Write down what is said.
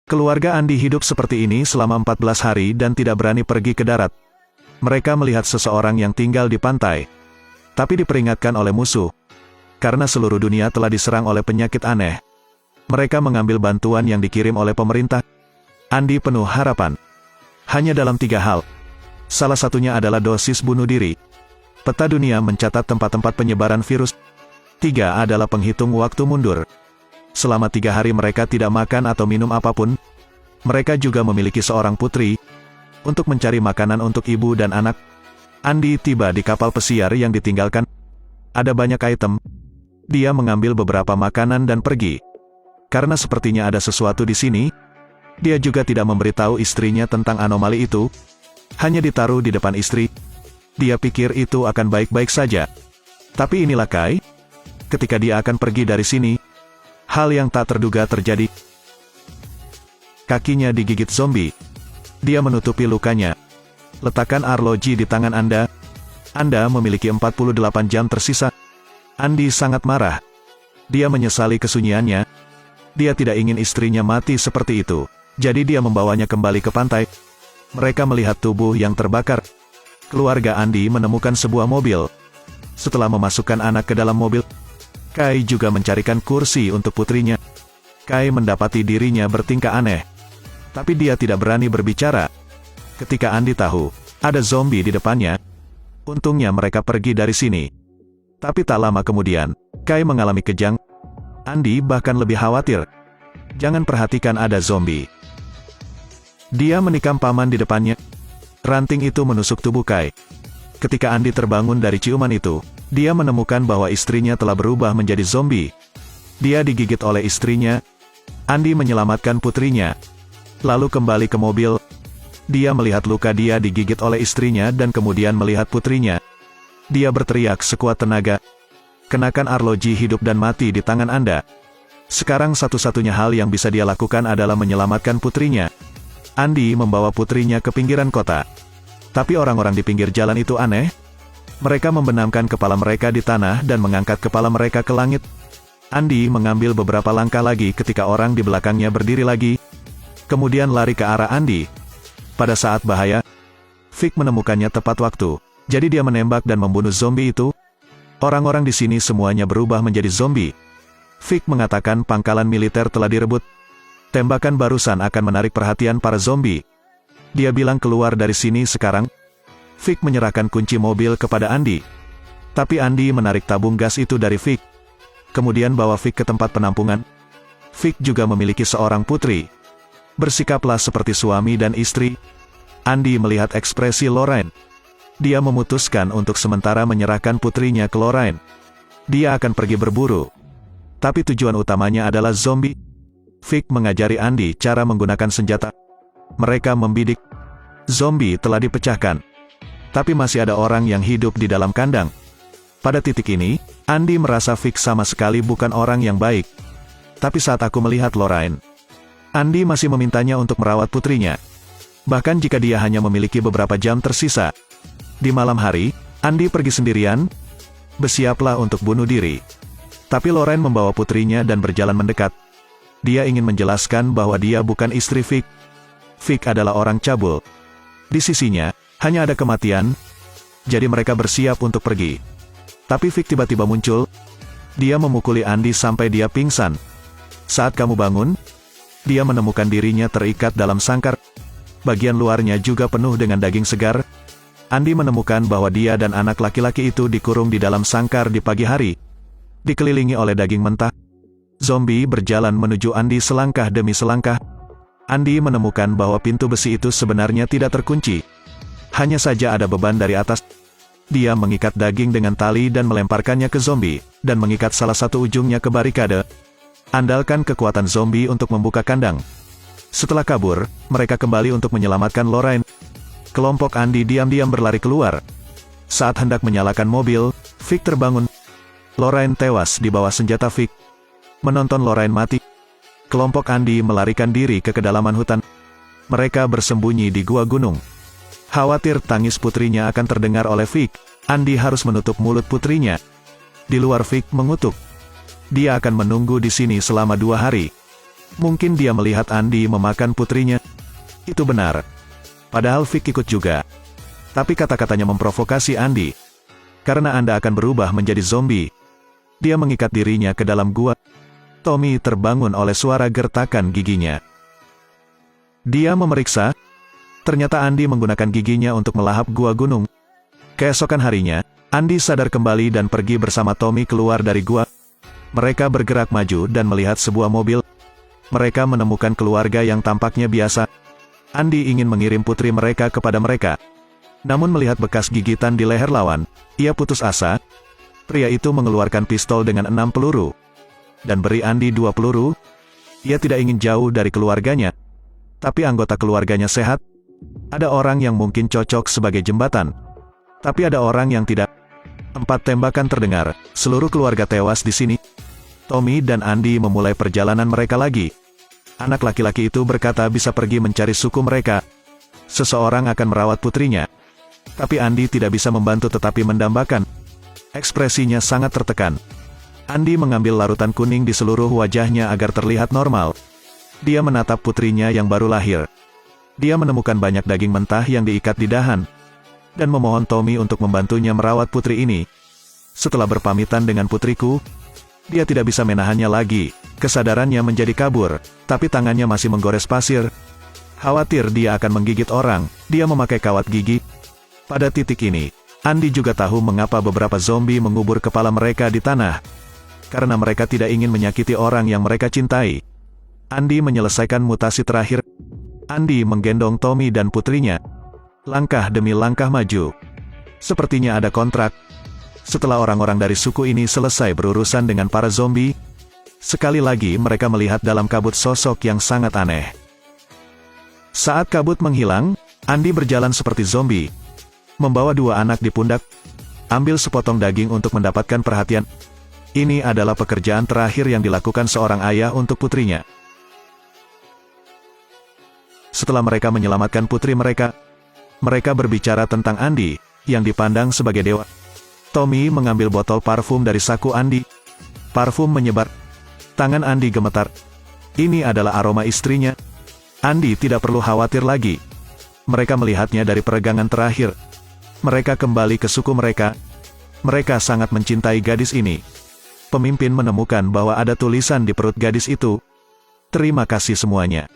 Keluarga Andi hidup seperti ini selama 14 hari dan tidak berani pergi ke darat. Mereka melihat seseorang yang tinggal di pantai, tapi diperingatkan oleh musuh. Karena seluruh dunia telah diserang oleh penyakit aneh. Mereka mengambil bantuan yang dikirim oleh pemerintah. Andi penuh harapan. Hanya dalam 3 hal. Salah satunya adalah dosis bunuh diri. Peta dunia mencatat tempat-tempat penyebaran virus. 3 adalah penghitung waktu mundur. Selama 3 hari mereka tidak makan atau minum apapun. Mereka juga memiliki seorang putri, untuk mencari makanan untuk ibu dan anak. Andi tiba di kapal pesiar yang ditinggalkan. Ada banyak item. Dia mengambil beberapa makanan dan pergi. Karena sepertinya ada sesuatu di sini, dia juga tidak memberitahu istrinya tentang anomali itu. Hanya ditaruh di depan istri. Dia pikir itu akan baik-baik saja. Tapi inilah Kai. Ketika dia akan pergi dari sini, hal yang tak terduga terjadi. Kakinya digigit zombie. Dia menutupi lukanya. Letakkan arloji di tangan Anda. Anda memiliki 48 jam tersisa. Andi sangat marah. Dia menyesali kesunyiannya. Dia tidak ingin istrinya mati seperti itu. Jadi dia membawanya kembali ke pantai. Mereka melihat tubuh yang terbakar. Keluarga Andi menemukan sebuah mobil. Setelah memasukkan anak ke dalam mobil, Kai juga mencarikan kursi untuk putrinya. Kai mendapati dirinya bertingkah aneh. Tapi dia tidak berani berbicara. Ketika Andi tahu, ada zombie di depannya. Untungnya mereka pergi dari sini. Tapi tak lama kemudian, Kai mengalami kejang. Andi bahkan lebih khawatir. Jangan perhatikan ada zombie. Dia menikam paman di depannya. Ranting itu menusuk tubuh Kai. Ketika Andi terbangun dari ciuman itu, dia menemukan bahwa istrinya telah berubah menjadi zombie. Dia digigit oleh istrinya. Andi menyelamatkan putrinya. Lalu kembali ke mobil. Dia melihat luka dia digigit oleh istrinya dan kemudian melihat putrinya. Dia berteriak sekuat tenaga. Kenakan arloji hidup dan mati di tangan Anda. Sekarang satu-satunya hal yang bisa dia lakukan adalah menyelamatkan putrinya. Andi membawa putrinya ke pinggiran kota. Tapi orang-orang di pinggir jalan itu aneh. Mereka membenamkan kepala mereka di tanah dan mengangkat kepala mereka ke langit. Andi mengambil beberapa langkah lagi ketika orang di belakangnya berdiri lagi. Kemudian lari ke arah Andi. Pada saat bahaya, Vic menemukannya tepat waktu. Jadi dia menembak dan membunuh zombie itu. Orang-orang di sini semuanya berubah menjadi zombie. Vic mengatakan pangkalan militer telah direbut. Tembakan barusan akan menarik perhatian para zombie. Dia bilang keluar dari sini sekarang. Vic menyerahkan kunci mobil kepada Andi. Tapi Andi menarik tabung gas itu dari Vic. Kemudian bawa Vic ke tempat penampungan. Vic juga memiliki seorang putri. Bersikaplah seperti suami dan istri. Andi melihat ekspresi Lorraine. Dia memutuskan untuk sementara menyerahkan putrinya ke Lorraine. Dia akan pergi berburu. Tapi tujuan utamanya adalah zombie. Vic mengajari Andi cara menggunakan senjata. Mereka membidik. Zombie telah dipecahkan. Tapi masih ada orang yang hidup di dalam kandang. Pada titik ini, Andi merasa Vic sama sekali bukan orang yang baik. Tapi saat aku melihat Lorraine, Andi masih memintanya untuk merawat putrinya. Bahkan jika dia hanya memiliki beberapa jam tersisa. Di malam hari, Andi pergi sendirian. Bersiaplah untuk bunuh diri. Tapi Lorraine membawa putrinya dan berjalan mendekat. Dia ingin menjelaskan bahwa dia bukan istri Vic. Vic adalah orang cabul. Di sisinya, hanya ada kematian. Jadi mereka bersiap untuk pergi. Tapi Vic tiba-tiba muncul. Dia memukuli Andi sampai dia pingsan. Saat kamu bangun, dia menemukan dirinya terikat dalam sangkar. Bagian luarnya juga penuh dengan daging segar. Andi menemukan bahwa dia dan anak laki-laki itu dikurung di dalam sangkar di pagi hari. Dikelilingi oleh daging mentah. Zombie berjalan menuju Andi selangkah demi selangkah. Andi menemukan bahwa pintu besi itu sebenarnya tidak terkunci. Hanya saja ada beban dari atas. Dia mengikat daging dengan tali dan melemparkannya ke zombie, dan mengikat salah satu ujungnya ke barikade. Andalkan kekuatan zombie untuk membuka kandang. Setelah kabur, mereka kembali untuk menyelamatkan Lorraine. Kelompok Andi diam-diam berlari keluar. Saat hendak menyalakan mobil, Vic terbangun. Lorraine tewas di bawah senjata Vic. Menonton Lorraine mati, kelompok Andi melarikan diri ke kedalaman hutan. Mereka bersembunyi di gua gunung. Khawatir tangis putrinya akan terdengar oleh Vic, Andi harus menutup mulut putrinya. Di luar Vic mengutuk. Dia akan menunggu di sini selama 2 hari. Mungkin dia melihat Andi memakan putrinya. Itu benar. Padahal Vic ikut juga. Tapi kata-katanya memprovokasi Andi. Karena Anda akan berubah menjadi zombie. Dia mengikat dirinya ke dalam gua. Tommy terbangun oleh suara gertakan giginya. Dia memeriksa. Ternyata Andi menggunakan giginya untuk melahap gua gunung. Keesokan harinya, Andi sadar kembali dan pergi bersama Tommy keluar dari gua. Mereka bergerak maju dan melihat sebuah mobil. Mereka menemukan keluarga yang tampaknya biasa. Andi ingin mengirim putri mereka kepada mereka. Namun melihat bekas gigitan di leher lawan, ia putus asa. Pria itu mengeluarkan pistol dengan 6 peluru. Dan beri Andi 2 peluru. Ia tidak ingin jauh dari keluarganya. Tapi anggota keluarganya sehat. Ada orang yang mungkin cocok sebagai jembatan. Tapi ada orang yang tidak. 4 tembakan terdengar, seluruh keluarga tewas di sini. Tommy dan Andi memulai perjalanan mereka lagi. Anak laki-laki itu berkata bisa pergi mencari suku mereka. Seseorang akan merawat putrinya. Tapi Andi tidak bisa membantu tetapi mendambakan. Ekspresinya sangat tertekan. Andi mengambil larutan kuning di seluruh wajahnya agar terlihat normal. Dia menatap putrinya yang baru lahir. Dia menemukan banyak daging mentah yang diikat di dahan. Dan memohon Tommy untuk membantunya merawat putri ini. Setelah berpamitan dengan putriku, dia tidak bisa menahannya lagi. Kesadarannya menjadi kabur, tapi tangannya masih menggores pasir. Khawatir dia akan menggigit orang, dia memakai kawat gigi. Pada titik ini, Andi juga tahu mengapa beberapa zombie mengubur kepala mereka di tanah. Karena mereka tidak ingin menyakiti orang yang mereka cintai. Andi menyelesaikan mutasi terakhir. Andi menggendong Tommy dan putrinya. Langkah demi langkah maju. Sepertinya ada kontrak. Setelah orang-orang dari suku ini selesai berurusan dengan para zombie, sekali lagi mereka melihat dalam kabut sosok yang sangat aneh. Saat kabut menghilang, Andi berjalan seperti zombie. Membawa 2 anak di pundak. Ambil sepotong daging untuk mendapatkan perhatian. Ini adalah pekerjaan terakhir yang dilakukan seorang ayah untuk putrinya. Setelah mereka menyelamatkan putri mereka, mereka berbicara tentang Andi, yang dipandang sebagai dewa. Tommy mengambil botol parfum dari saku Andi. Parfum menyebar. Tangan Andi gemetar. Ini adalah aroma istrinya. Andi tidak perlu khawatir lagi. Mereka melihatnya dari peregangan terakhir. Mereka kembali ke suku mereka. Mereka sangat mencintai gadis ini. Pemimpin menemukan bahwa ada tulisan di perut gadis itu. Terima kasih semuanya.